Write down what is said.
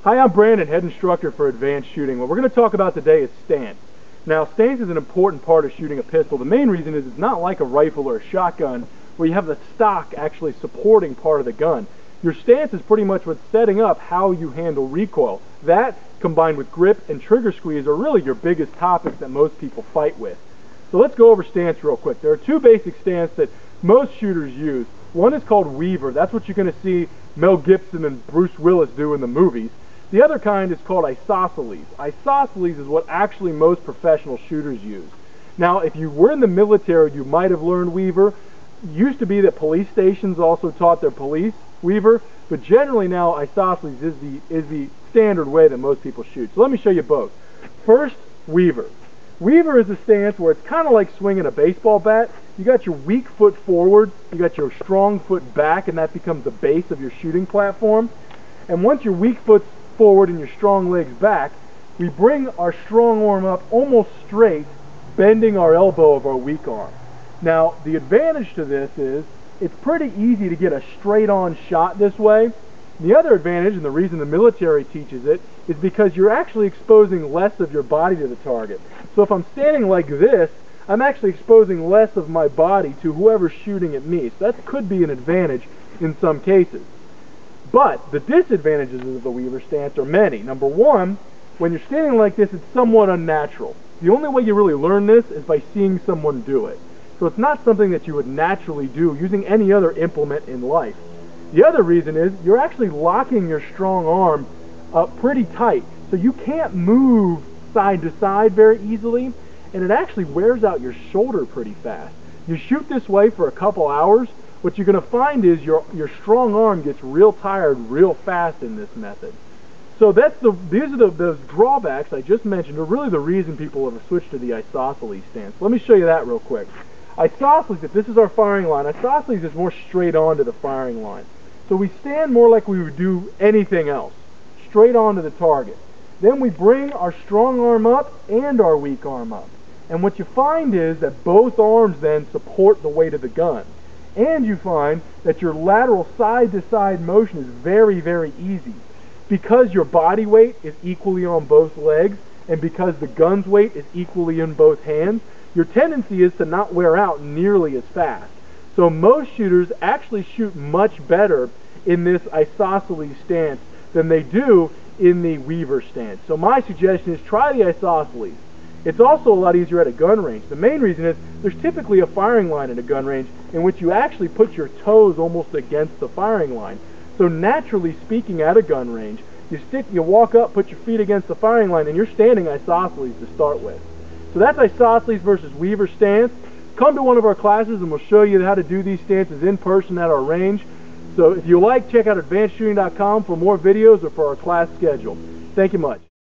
Hi, I'm Brandon, head instructor for Advanced Shooting. What we're going to talk about today is stance. Now, stance is an important part of shooting a pistol. The main reason is it's not like a rifle or a shotgun where you have the stock actually supporting part of the gun. Your stance is pretty much what's setting up how you handle recoil. That, combined with grip and trigger squeeze, are really your biggest topics that most people fight with. So let's go over stance real quick. There are two basic stances that most shooters use. One is called Weaver. That's what you're going to see Mel Gibson and Bruce Willis do in the movies. The other kind is called isosceles. Isosceles is what actually most professional shooters use. Now, if you were in the military, you might have learned Weaver. It used to be that police stations also taught their police Weaver, but generally now isosceles is the standard way that most people shoot. So let me show you both. First, Weaver. Weaver is a stance where it's kind of like swinging a baseball bat. You got your weak foot forward, you got your strong foot back, and that becomes the base of your shooting platform. And once your weak foot's forward and your strong legs back, we bring our strong arm up almost straight, bending our elbow of our weak arm. Now, the advantage to this is it's pretty easy to get a straight-on shot this way. The other advantage, and the reason the military teaches it, is because you're actually exposing less of your body to the target. So if I'm standing like this, I'm actually exposing less of my body to whoever's shooting at me. So that could be an advantage in some cases. But the disadvantages of the Weaver stance are many. Number one, when you're standing like this, it's somewhat unnatural. The only way you really learn this is by seeing someone do it. So it's not something that you would naturally do using any other implement in life. The other reason is you're actually locking your strong arm up pretty tight. So you can't move side to side very easily, and it actually wears out your shoulder pretty fast. You shoot this way for a couple hours, what you're going to find is your strong arm gets real tired real fast in this method. So these are those drawbacks I just mentioned are really the reason people have switched to the isosceles stance. Let me show you that real quick. Isosceles, if this is our firing line, isosceles is more straight on to the firing line. So we stand more like we would do anything else, straight on to the target. Then we bring our strong arm up and our weak arm up. And what you find is that both arms then support the weight of the gun. And you find that your lateral side-to-side motion is very, very easy. Because your body weight is equally on both legs, and because the gun's weight is equally in both hands, your tendency is to not wear out nearly as fast. So most shooters actually shoot much better in this isosceles stance than they do in the Weaver stance. So my suggestion is try the isosceles. It's also a lot easier at a gun range. The main reason is there's typically a firing line at a gun range in which you actually put your toes almost against the firing line. So naturally speaking, at a gun range, you walk up, put your feet against the firing line, and you're standing isosceles to start with. So that's isosceles versus Weaver stance. Come to one of our classes and we'll show you how to do these stances in person at our range. So if you like, check out advancedshooting.com for more videos or for our class schedule. Thank you much.